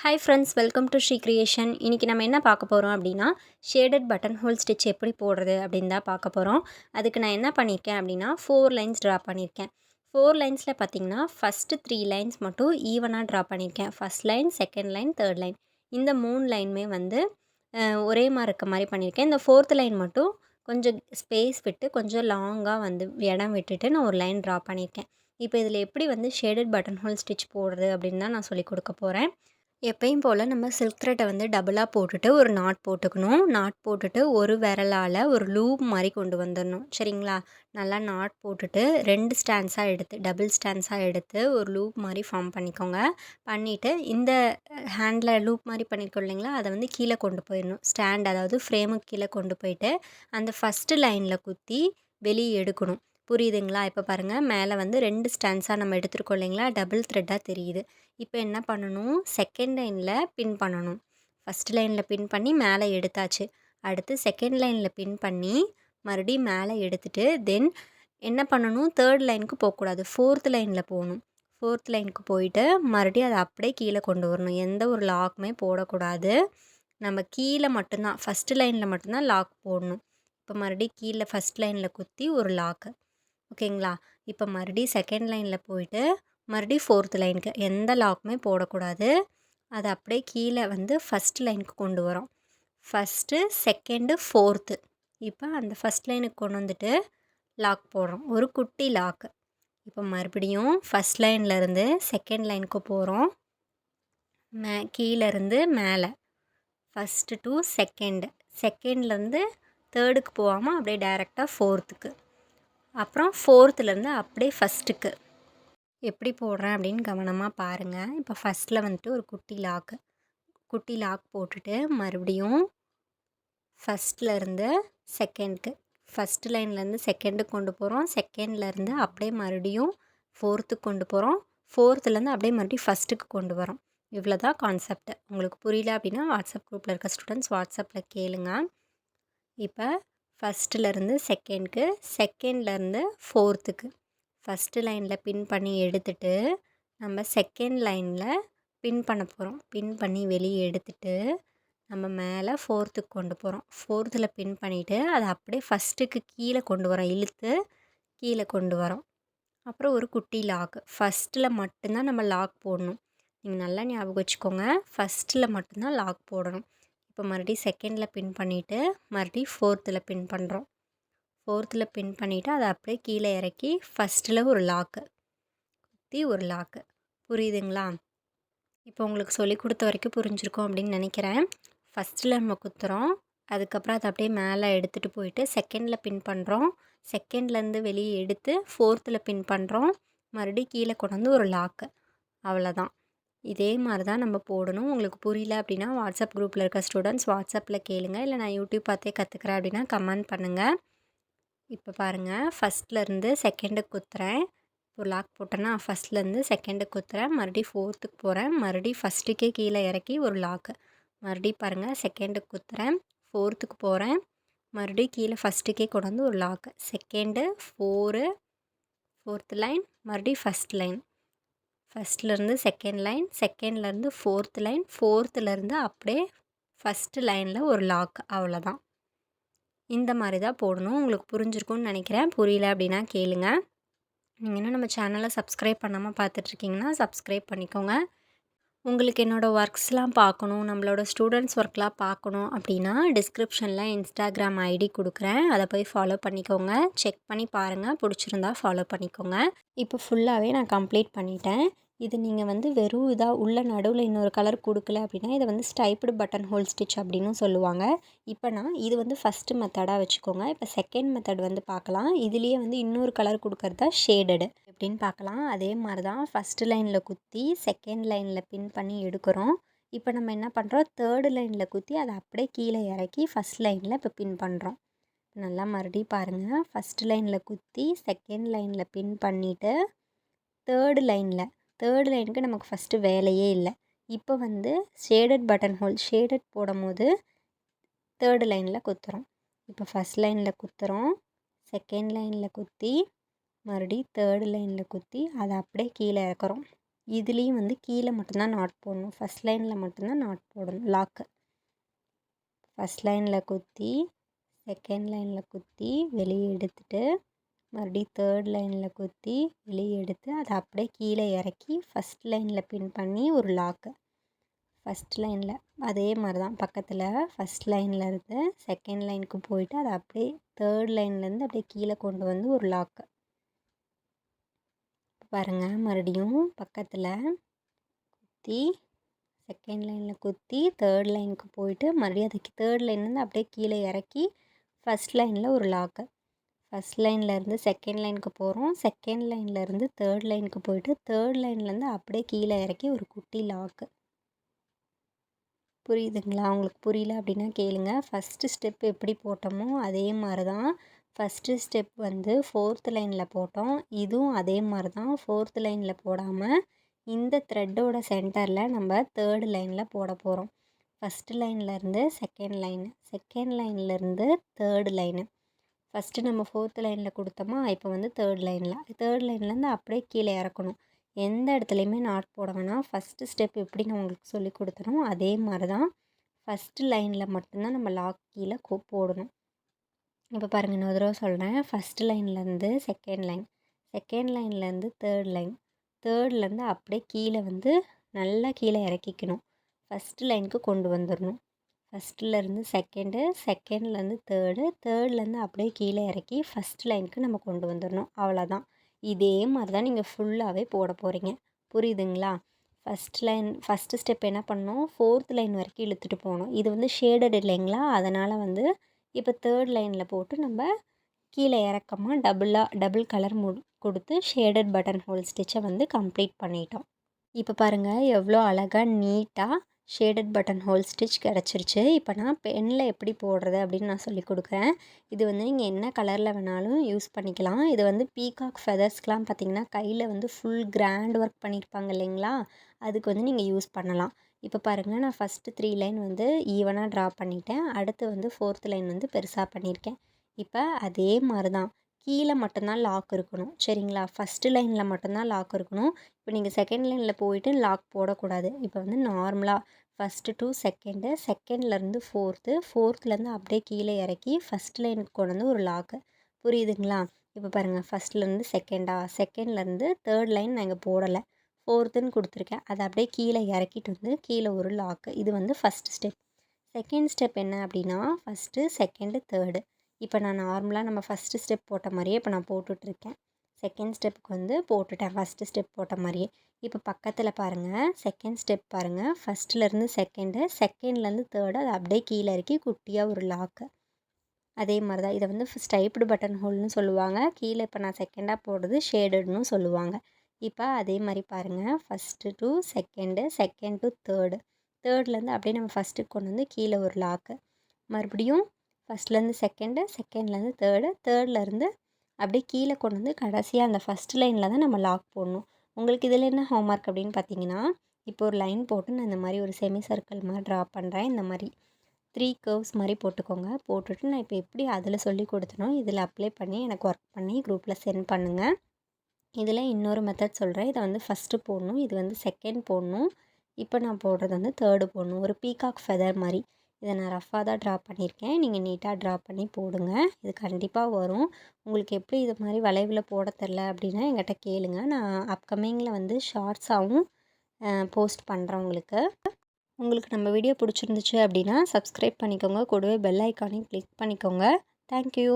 Hi friends, welcome to Sri creation. இன்றைக்கி நம்ம என்ன பார்க்க போகிறோம் அப்படின்னா, ஷேடட் பட்டன் ஹோல் ஸ்டிச் எப்படி போடுறது அப்படின்னு தான் பார்க்க போகிறோம். அதுக்கு நான் என்ன பண்ணியிருக்கேன் அப்படின்னா 4 லைன்ஸ் ட்ரா பண்ணியிருக்கேன். 4 லைன்ஸில் பார்த்தீங்கன்னா ஃபஸ்ட்டு 3 லைன்ஸ் மட்டும் ஈவனாக ட்ரா பண்ணியிருக்கேன். First line, second line, third line. இந்த 3 லைனுமே வந்து ஒரே மாதிரி இருக்க மாதிரி பண்ணியிருக்கேன். இந்த 4th லைன் மட்டும் கொஞ்சம் ஸ்பேஸ் விட்டு கொஞ்சம் லாங்காக வந்து இடம் விட்டுட்டு நான் ஒரு லைன் ட்ரா பண்ணியிருக்கேன். இப்போ இதில் எப்படி வந்து ஷேடட் பட்டன் ஹோல் ஸ்டிச் போடுறது அப்படின்னு தான் நான் சொல்லிக் கொடுக்க போகிறேன். எப்பயும் போல் நம்ம சில்க் த்ரெட்டை வந்து டபுளாக போட்டுட்டு ஒரு நாட் போட்டுக்கணும். நாட் போட்டுட்டு ஒரு விரலால் ஒரு லூப் மாதிரி கொண்டு வந்துடணும். சரிங்களா? நல்லா நாட் போட்டுட்டு 2 ஸ்டாண்ட்ஸாக எடுத்து டபுள் ஸ்டாண்ட்ஸாக எடுத்து ஒரு லூப் மாதிரி ஃபார்ம் பண்ணிக்கோங்க. பண்ணிவிட்டு இந்த ஹேண்டில் லூப் மாதிரி பண்ணியிருக்கோம் இல்லைங்களா, அதை வந்து கீழே கொண்டு போயிடணும். ஸ்டாண்ட் அதாவது ஃப்ரேமுக்கு கீழே கொண்டு போயிட்டு அந்த ஃபஸ்ட்டு லைனில் குத்தி வெளியே எடுக்கணும். புரியுதுங்களா? இப்போ பாருங்கள், மேலே வந்து 2 ஸ்டாண்ட்ஸாக நம்ம எடுத்துருக்கோம் இல்லைங்களா, டபுள் த்ரெட்டாக தெரியுது. இப்போ என்ன பண்ணணும், செகண்ட் லைனில் பின் பண்ணணும். ஃபஸ்ட் லைனில் பின் பண்ணி மேலே எடுத்தாச்சு. அடுத்து செகண்ட் லைனில் பின் பண்ணி மறுபடியும் மேலே எடுத்துட்டு தென் என்ன பண்ணணும், தேர்ட் லைனுக்கு போகக்கூடாது, 4th லைனில் போகணும். 4th லைனுக்கு போயிட்டு மறுபடியும் அதை அப்படியே கீழே கொண்டு வரணும். எந்த ஒரு லாக்குமே போடக்கூடாது. நம்ம கீழே மட்டும்தான் ஃபஸ்ட்டு லைனில் மட்டும்தான் லாக் போடணும். இப்போ மறுபடியும் கீழே ஃபஸ்ட் லைனில் குத்தி ஒரு லாக்கு. ஓகேங்களா? இப்போ மறுபடியும் செகண்ட் லைனில் போயிட்டு மறுபடியும் 4th லைனுக்கு எந்த லாக்குமே போடக்கூடாது. அதை அப்படியே கீழே வந்து ஃபஸ்ட் லைனுக்கு கொண்டு வரோம். First, second, 4th. இப்போ அந்த ஃபஸ்ட் லைனுக்கு கொண்டு வந்துட்டு லாக் போடுறோம், ஒரு குட்டி லாக்கு. இப்போ மறுபடியும் ஃபஸ்ட் லைன்லேருந்து செகண்ட் லைனுக்கு போகிறோம். கீழேருந்து மேலே ஃபஸ்ட்டு டு செகண்டு, செகண்ட்லேருந்து தேர்டுக்கு போகாமல் அப்படியே டைரெக்டாக 4th. அப்புறம் 4th அப்படியே ஃபஸ்ட்டுக்கு. எப்படி போடுறேன் அப்படின்னு கவனமாக பாருங்கள். இப்போ ஃபஸ்ட்டில் வந்துட்டு ஒரு குட்டி லாக் போட்டுட்டு மறுபடியும் ஃபஸ்ட்லேருந்து செகண்டுக்கு, ஃபஸ்ட்டு லைன்லேருந்து செகண்டுக்கு கொண்டு போகிறோம். செகண்ட்லேருந்து அப்படியே மறுபடியும் 4th கொண்டு போகிறோம். 4thலேருந்து அப்படியே மறுபடியும் ஃபஸ்ட்டுக்கு கொண்டு வரோம். இவ்வளோ தான் கான்செப்ட். உங்களுக்கு புரியல அப்படின்னா வாட்ஸ்அப் குரூப்பில் இருக்க ஸ்டூடெண்ட்ஸ் வாட்ஸ்அப்பில் கேளுங்க. இப்போ ஃபஸ்ட்டுலேருந்து செகண்டுக்கு, செகண்ட்லேருந்து 4th. ஃபஸ்ட்டு லைனில் பின் பண்ணி எடுத்துட்டு நம்ம செகண்ட் லைனில் பின் பண்ண போகிறோம். பின் பண்ணி வெளியே எடுத்துட்டு நம்ம மேலே 4th கொண்டு போகிறோம். 4th பின் பண்ணிவிட்டு அதை அப்படியே ஃபஸ்ட்டுக்கு கீழே கொண்டு வரோம். இழுத்து கீழே கொண்டு வரோம். அப்புறம் ஒரு குட்டி லாக். ஃபஸ்ட்டில் மட்டும்தான் நம்ம லாக் போடணும். நீங்கள் நல்லா ஞாபகம் வச்சுக்கோங்க, ஃபஸ்ட்டில் மட்டும்தான் லாக் போடணும். இப்போ மறுபடியும் செகண்டில் பின் பண்ணிவிட்டு மறுபடியும் 4th பின் பண்ணுறோம். 4th பின் பண்ணிவிட்டு அதை அப்படியே கீழே இறக்கி ஃபஸ்ட்டில் ஒரு லாக்கு குத்தி ஒரு லாக்கு. புரியுதுங்களா? இப்போ உங்களுக்கு சொல்லி கொடுத்த வரைக்கும் புரிஞ்சிருக்கோம் அப்படின்னு நினைக்கிறேன். ஃபஸ்ட்டில் நம்ம குத்துறோம், அதுக்கப்புறம் அதை அப்படியே மேலே எடுத்துகிட்டு போயிட்டு செகண்டில் பின் பண்ணுறோம். செகண்ட்லேருந்து வெளியே எடுத்து 4th பின் பண்ணுறோம். மறுபடியும் கீழே கொண்டு வந்து ஒரு லாக்கு. அவ்வளோதான். இதே மாதிரி தான் நம்ம போடணும். உங்களுக்கு புரியல அப்படின்னா வாட்ஸ்அப் குரூப்பில் இருக்க ஸ்டூடெண்ட்ஸ் வாட்ஸ்அப்பில் கேளுங்க. இல்லை நான் யூடியூப் பார்த்தே கற்றுக்குறேன் அப்படின்னா கமெண்ட் பண்ணுங்கள். இப்போ பாருங்கள், ஃபஸ்ட்லேருந்து செகண்டுக்கு குத்துறேன். ஒரு லாக் போட்டேன்னா ஃபஸ்ட்லேருந்து செகண்டுக்கு குத்துறேன். மறுபடியும் 4th போகிறேன். மறுபடியும் ஃபஸ்ட்டுக்கே கீழே இறக்கி ஒரு லாக்கு. மறுபடியும் பாருங்கள், செகண்டுக்கு குத்துறேன், 4th போகிறேன். மறுபடியும் கீழே ஃபஸ்ட்டுக்கே கொண்டு வந்து ஒரு லாக்கு. செகண்டு, 4th லைன், மறுபடியும் ஃபஸ்ட் லைன். ஃபஸ்ட்லேருந்து செகண்ட் லைன், செகண்ட்லேருந்து 4th லைன், 4thலேருந்து அப்படியே ஃபஸ்ட்டு லைனில் ஒரு லாக். அவ்வளோதான். இந்த மாதிரி தான் போடணும். உங்களுக்கு புரிஞ்சிருக்கும்னு நினைக்கிறேன். புரியல அப்படின்னா கேளுங்க. நீங்கள் இன்னும் நம்ம சேனலை சப்ஸ்கிரைப் பண்ணாமல் பார்த்துட்ருக்கீங்கன்னா சப்ஸ்கிரைப் பண்ணிக்கோங்க. உங்களுக்கு என்னோடய ஒர்க்ஸ்லாம் பார்க்கணும், நம்மளோட ஸ்டூடெண்ட்ஸ் ஒர்க்லாம் பார்க்கணும் அப்படின்னா டிஸ்கிரிப்ஷனில் இன்ஸ்டாகிராம் ஐடி கொடுக்குறேன். அதை போய் ஃபாலோ பண்ணிக்கோங்க. செக் பண்ணி பாருங்கள், பிடிச்சிருந்தா ஃபாலோ பண்ணிக்கோங்க. இப்போ ஃபுல்லாகவே நான் கம்ப்ளீட் பண்ணிட்டேன். இது நீங்கள் வந்து வெறும் இதாக உள்ள நடுவில் இன்னொரு கலர் கொடுக்கல அப்படின்னா இதை வந்து ஸ்டைப்டு பட்டன் ஹோல் ஸ்டிச் அப்படின்னு சொல்லுவாங்க. இப்போ நான் இது வந்து ஃபஸ்ட்டு மெத்தடாக வச்சுக்கோங்க. இப்போ செகண்ட் மெத்தட் வந்து பார்க்கலாம். இதுலேயே வந்து இன்னொரு கலர் கொடுக்கறது தான் ஷேடடு எப்படின்னு பார்க்கலாம். அதே மாதிரி தான் ஃபஸ்ட்டு லைனில் குத்தி செகண்ட் லைனில் பின் பண்ணி எடுக்கிறோம். இப்போ நம்ம என்ன பண்ணுறோம், தேர்டு லைனில் குத்தி அதை அப்படியே கீழே இறக்கி ஃபஸ்ட் லைனில் இப்போ பின் பண்ணுறோம். நல்லா மறுபடியும் பாருங்கள், ஃபஸ்ட்டு லைனில் குத்தி செகண்ட் லைனில் பின் பண்ணிவிட்டு தேர்டு லைனுக்கு நமக்கு ஃபஸ்ட்டு வேலையே இல்லை. இப்போ வந்து ஷேடட் பட்டன் ஹோல் ஷேடட் போடும் போது தேர்டு லைனில் குத்துறோம். இப்போ ஃபஸ்ட் லைனில் குத்துறோம், செகண்ட் லைனில் குத்தி மறுபடியும் தேர்டு லைனில் குத்தி அதை அப்படியே கீழே இறக்குறோம். இதுலேயும் வந்து கீழே மட்டும்தான் நாட் போடணும். ஃபஸ்ட் லைனில் மட்டும்தான் நாட் போடணும் லாக்கு. ஃபஸ்ட் லைனில் குத்தி செகண்ட் லைனில் குத்தி வெளியே எடுத்துட்டு மறுபடியும் தேர்ட் லைனில் குத்தி வெளியே எடுத்து அதை அப்படியே கீழே இறக்கி ஃபஸ்ட் லைனில் பின் பண்ணி ஒரு லாக்கு. ஃபஸ்ட் லைனில் அதே மாதிரி தான் பக்கத்தில் ஃபஸ்ட் லைனில் இருந்து செகண்ட் லைனுக்கு போயிட்டு அதை அப்படியே தேர்ட் லைன்லேருந்து அப்படியே கீழே கொண்டு வந்து ஒரு லாக்கு. பாருங்கள், மறுபடியும் பக்கத்தில் குத்தி செகண்ட் லைனில் குத்தி தேர்ட் லைனுக்கு போயிட்டு மறுபடியும் அதுக்கு தேர்ட் லைன்லேருந்து அப்படியே கீழே இறக்கி ஃபஸ்ட் லைனில் ஒரு லாக்கு. ஃபஸ்ட் லைன்லேருந்து செகண்ட் லைனுக்கு போகிறோம். செகண்ட் லைன்லேருந்து தேர்ட் லைனுக்கு போயிட்டு தேர்ட் லைன்லேருந்து அப்படியே கீழே இறக்கி ஒரு குட்டி லாக்கு. புரியுதுங்களா? உங்களுக்கு புரியல அப்படின்னா கேளுங்க. ஃபஸ்ட்டு ஸ்டெப் எப்படி போட்டோமோ அதே மாதிரி தான். ஃபஸ்ட்டு ஸ்டெப் வந்து 4th லைனில் போட்டோம். இதுவும் அதே மாதிரி தான். 4th லைனில் போடாமல் இந்த த்ரெட்டோட சென்டரில் நம்ம தேர்ட் லைனில் போட போகிறோம். ஃபஸ்ட்டு லைன்லேருந்து செகண்ட் லைனு, செகண்ட் லைன்லேருந்து தேர்டு லைனு. ஃபஸ்ட்டு நம்ம 4th லைனில் கொடுத்தோமா, இப்போ வந்து தேர்ட் லைன்லேருந்து அப்படியே கீழே இறக்கணும். எந்த இடத்துலையுமே நாட் போட வேணாம். ஃபஸ்ட்டு ஸ்டெப் எப்படி நான் உங்களுக்கு சொல்லி கொடுத்தனோ அதே மாதிரி தான். ஃபஸ்ட்டு லைனில் மட்டும்தான் நம்ம லாக் கீழே போடணும். இப்போ பாருங்கள், இன்னொரு தடவை சொல்கிறேன். ஃபஸ்ட்டு லைன்லேருந்து செகண்ட் லைன், செகண்ட் லைன்லேருந்து தேர்ட் லைன், தேர்ட்லேருந்து அப்படியே கீழே வந்து நல்லா கீழே இறக்கிக்கணும். ஃபஸ்ட்டு லைனுக்கு கொண்டு வந்துடணும். ஃபஸ்ட்லேருந்து செகண்டு, செகண்ட்லேருந்து தேர்டு, தேர்ட்லேருந்து அப்படியே கீழே இறக்கி ஃபஸ்ட் லைனுக்கு நம்ம கொண்டு வந்துடணும். அவ்வளோதான். இதே மாதிரி தான் நீங்கள் ஃபுல்லாகவே போட போகிறீங்க. புரியுதுங்களா? ஃபஸ்ட்டு ஸ்டெப் என்ன பண்ணணும், 4th லைன் வரைக்கும் இழுத்துட்டு போகணும். இது வந்து ஷேடட் இல்லைங்களா, அதனால் வந்து இப்போ தேர்ட் லைனில் போட்டு நம்ம கீழே இறக்கமாக டபுள் கலர் கொடுத்து ஷேடட் பட்டன் ஹோல் ஸ்டிச்சை வந்து கம்ப்ளீட் பண்ணிட்டோம். இப்போ பாருங்கள், எவ்வளோ அழகாக நீட்டாக ஷேடட் பட்டன் ஹோல் ஸ்டிச் கிடச்சிருச்சு. இப்போ நான் பெனில் எப்படி போடுறது அப்படின்னு நான் சொல்லி கொடுக்குறேன். இது வந்து நீங்கள் என்ன கலரில் வேணாலும் யூஸ் பண்ணிக்கலாம். இது வந்து பீகாக் ஃபெதர்ஸ்க்கெலாம் பார்த்திங்கன்னா கையில் வந்து ஃபுல் கிராண்ட் ஒர்க் பண்ணியிருப்பாங்க இல்லைங்களா, அதுக்கு வந்து நீங்கள் யூஸ் பண்ணலாம். இப்போ பாருங்கள், நான் ஃபஸ்ட்டு 3 லைன் வந்து ஈவனாக ட்ரா பண்ணிட்டேன். அடுத்து வந்து 4th லைன் வந்து பெருசாக பண்ணியிருக்கேன். இப்போ அதே மாதிரி தான் கீழே மட்டும்தான் லாக் இருக்கணும். சரிங்களா? ஃபஸ்ட்டு லைனில் மட்டும்தான் லாக் இருக்கணும். இப்போ நீங்கள் செகண்ட் லைனில் போயிட்டு லாக் போடக்கூடாது. இப்போ வந்து நார்மலாக ஃபஸ்ட்டு டு செகண்டு, செகண்ட்லேருந்து ஃபோர்த்துலேருந்து அப்படியே கீழே இறக்கி ஃபஸ்ட் லைனுக்கு கொண்டு வந்து ஒரு லாக்கு. புரியுதுங்களா? இப்போ பாருங்கள், ஃபஸ்ட்லேருந்து செகண்ட்லேருந்து தேர்ட் லைன் நான் இங்கே போடலை, 4த்துன்னு கொடுத்துருக்கேன். அதை அப்படியே கீழே இறக்கிட்டு வந்து கீழே ஒரு லாக்கு. இது வந்து ஃபஸ்ட் ஸ்டெப். செகண்ட் ஸ்டெப் என்ன அப்படின்னா, ஃபஸ்ட்டு செகண்டு தேர்டு. இப்போ நான் நார்மலாக நம்ம ஃபஸ்ட்டு ஸ்டெப் போட்ட மாதிரியே இப்போ நான் போட்டுட்ருக்கேன். செகண்ட் ஸ்டெப்புக்கு வந்து போட்டுட்டேன் ஃபஸ்ட்டு ஸ்டெப் போட்ட மாதிரியே. இப்போ பக்கத்தில் பாருங்கள், செகண்ட் ஸ்டெப் பாருங்கள். ஃபஸ்ட்லேருந்து செகண்டு, செகண்ட்லேருந்து தேர்டு, அதை அப்படியே கீழே இறக்கி குட்டியாக ஒரு லாக்கு. அதே மாதிரி தான் இதை வந்து ஸ்டைப்டு பட்டன் ஹோல்னு சொல்லுவாங்க. கீழே இப்போ நான் செகண்டாக போடுறது ஷேடட்னு சொல்லுவாங்க. இப்போ அதே மாதிரி பாருங்கள், first to second, second to third, தேர்ட்லேருந்து அப்படியே நம்ம ஃபஸ்ட்டுக்கு கொண்டு வந்து கீழே ஒரு லாக்கு. மறுபடியும் ஃபஸ்ட்லேருந்து செகண்டு, செகண்ட்லேருந்து தேர்டு, தேர்ட்லேருந்து அப்படியே கீழே கொண்டு வந்து கடைசியாக அந்த ஃபஸ்ட் லைனில் தான் நம்ம லாக் போடணும். உங்களுக்கு இதில் என்ன ஹோம்ஒர்க் அப்படின்னு பார்த்தீங்கன்னா, இப்போ ஒரு லைன் போட்டு நான் இந்த மாதிரி ஒரு செமி சர்க்கிள் மாதிரி ட்ரா பண்ணுறேன். இந்த மாதிரி 3 கர்வ்ஸ் மாதிரி போட்டுக்கோங்க. போட்டுட்டு நான் இப்போ எப்படி அதில் சொல்லி கொடுத்தனோ இதில் அப்ளை பண்ணி எனக்கு ஒர்க் பண்ணி குரூப்பில் சென்ட் பண்ணுங்கள். இதில் இன்னொரு மெத்தட் சொல்கிறேன். இதை வந்து ஃபஸ்ட்டு போடணும், இது வந்து செகண்ட் போடணும், இப்போ நான் போடுறது வந்து தேர்டு போடணும். ஒரு பீகாக் ஃபெதர் மாதிரி. இதை நான் ரஃபாக தான் ட்ரா பண்ணியிருக்கேன். நீங்கள் நீட்டாக ட்ரா பண்ணி போடுங்க. இது கண்டிப்பாக வரும். உங்களுக்கு எப்படி இது மாதிரி வளைவில் போட தெரில அப்படின்னா என்கிட்ட கேளுங்க. நான் அப்கமிங்கில் வந்து ஷார்ட்ஸாகவும் போஸ்ட் பண்ணுறேன் உங்களுக்கு. உங்களுக்கு நம்ம வீடியோ பிடிச்சிருந்துச்சு அப்படின்னா சப்ஸ்கிரைப் பண்ணிக்கோங்க. கூடவே பெல் ஐக்கானையும் கிளிக் பண்ணிக்கோங்க. தேங்க்யூ.